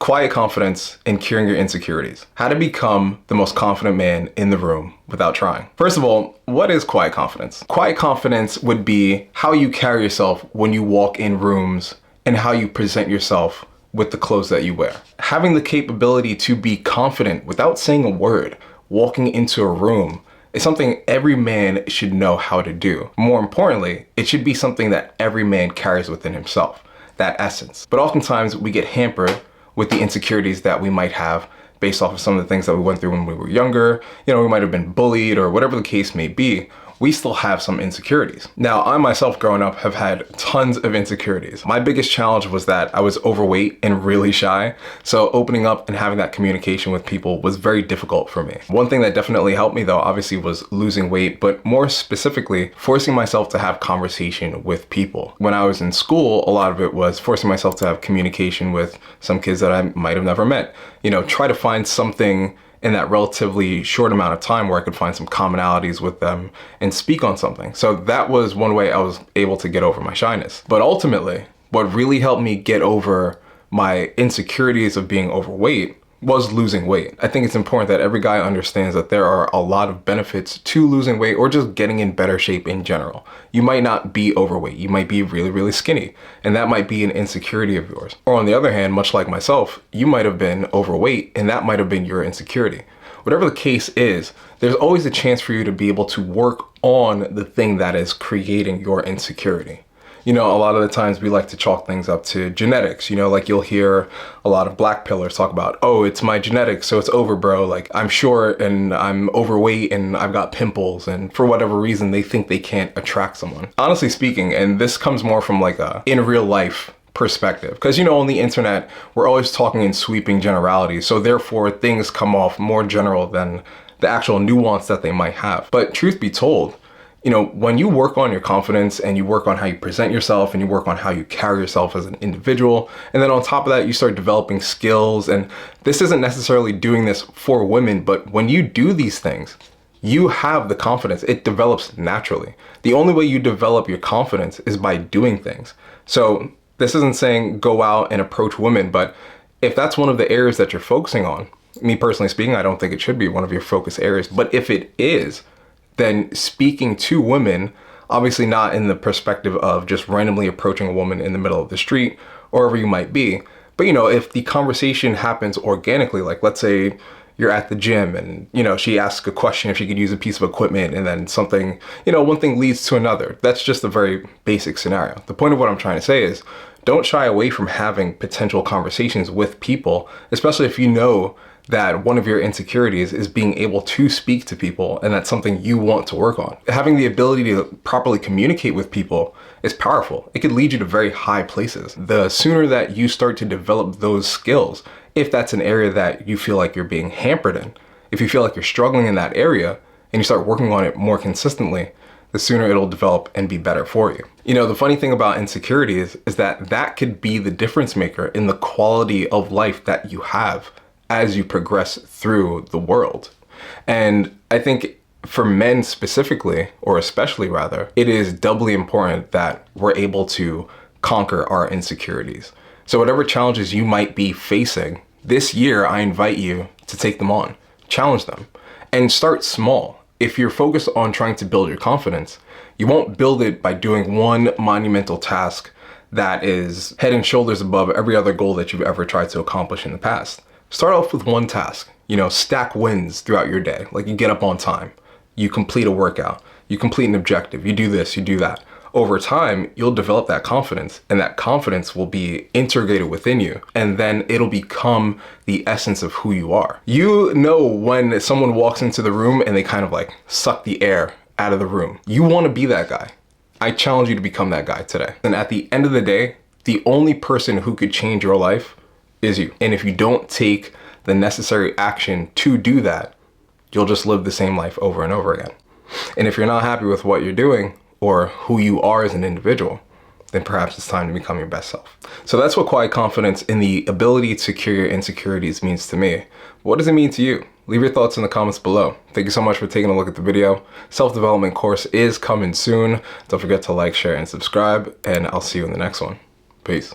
Quiet confidence in curing your insecurities. How to become the most confident man in the room without trying. First of all, what is quiet confidence? Quiet confidence would be how you carry yourself when you walk in rooms and how you present yourself with the clothes that you wear. Having the capability to be confident without saying a word, walking into a room, is something every man should know how to do. More importantly, it should be something that every man carries within himself, that essence. But oftentimes we get hampered with the insecurities that we might have based off of some of the things that we went through when we were younger. You know, we might have been bullied or whatever the case may be. We still have some insecurities. Now, I myself growing up have had tons of insecurities. My biggest challenge was that I was overweight and really shy. So opening up and having that communication with people was very difficult for me. One thing that definitely helped me though, obviously, was losing weight, but more specifically, forcing myself to have conversation with people. When I was in school, a lot of it was forcing myself to have communication with some kids that I might have never met. You know, try to find something in that relatively short amount of time where I could find some commonalities with them and speak on something. So that was one way I was able to get over my shyness. But ultimately, what really helped me get over my insecurities of being overweight was losing weight. I think it's important that every guy understands that there are a lot of benefits to losing weight or just getting in better shape in general. You might not be overweight, you might be really, really skinny, and that might be an insecurity of yours. Or on the other hand, much like myself, you might have been overweight and that might have been your insecurity. Whatever the case is, there's always a chance for you to be able to work on the thing that is creating your insecurity. You know, a lot of the times we like to chalk things up to genetics. You know, like you'll hear a lot of black pillars talk about, oh, it's my genetics, so it's over, bro. Like, I'm short and I'm overweight and I've got pimples, and for whatever reason, they think they can't attract someone. Honestly speaking, and this comes more from like a in real life perspective, because, you know, on the internet, we're always talking in sweeping generalities. So therefore, things come off more general than the actual nuance that they might have. But truth be told, you know, when you work on your confidence and you work on how you present yourself and you work on how you carry yourself as an individual, and then on top of that, you start developing skills. And this isn't necessarily doing this for women, but when you do these things, you have the confidence. It develops naturally. The only way you develop your confidence is by doing things. So this isn't saying go out and approach women, but if that's one of the areas that you're focusing on, me personally speaking, I don't think it should be one of your focus areas, but if it is, then speaking to women, obviously not in the perspective of just randomly approaching a woman in the middle of the street or wherever you might be. But, you know, if the conversation happens organically, like let's say you're at the gym and, you know, she asks a question if she could use a piece of equipment, and then something, you know, one thing leads to another. That's just a very basic scenario. The point of what I'm trying to say is don't shy away from having potential conversations with people, especially if you know that one of your insecurities is being able to speak to people, and that's something you want to work on. Having the ability to properly communicate with people is powerful. It could lead you to very high places. The sooner that you start to develop those skills, if that's an area that you feel like you're being hampered in, if you feel like you're struggling in that area and you start working on it more consistently, the sooner it'll develop and be better for you. You know, the funny thing about insecurities is that that could be the difference maker in the quality of life that you have as you progress through the world. And I think for men specifically, or especially rather, it is doubly important that we're able to conquer our insecurities. So whatever challenges you might be facing this year, I invite you to take them on, challenge them, and start small. If you're focused on trying to build your confidence, you won't build it by doing one monumental task that is head and shoulders above every other goal that you've ever tried to accomplish in the past. Start off with one task, you know, stack wins throughout your day. Like you get up on time, you complete a workout, you complete an objective, you do this, you do that. Over time, you'll develop that confidence, and that confidence will be integrated within you, and then it'll become the essence of who you are. You know when someone walks into the room and they kind of like suck the air out of the room. You want to be that guy. I challenge you to become that guy today. And at the end of the day, the only person who could change your life is you. And if you don't take the necessary action to do that, you'll just live the same life over and over again. And if you're not happy with what you're doing or who you are as an individual, then perhaps it's time to become your best self. So that's what quiet confidence in the ability to cure your insecurities means to me. What does it mean to you? Leave your thoughts in the comments below. Thank you so much for taking a look at the video. Self-development course is coming soon. Don't forget to like, share, and subscribe, and I'll see you in the next one. Peace.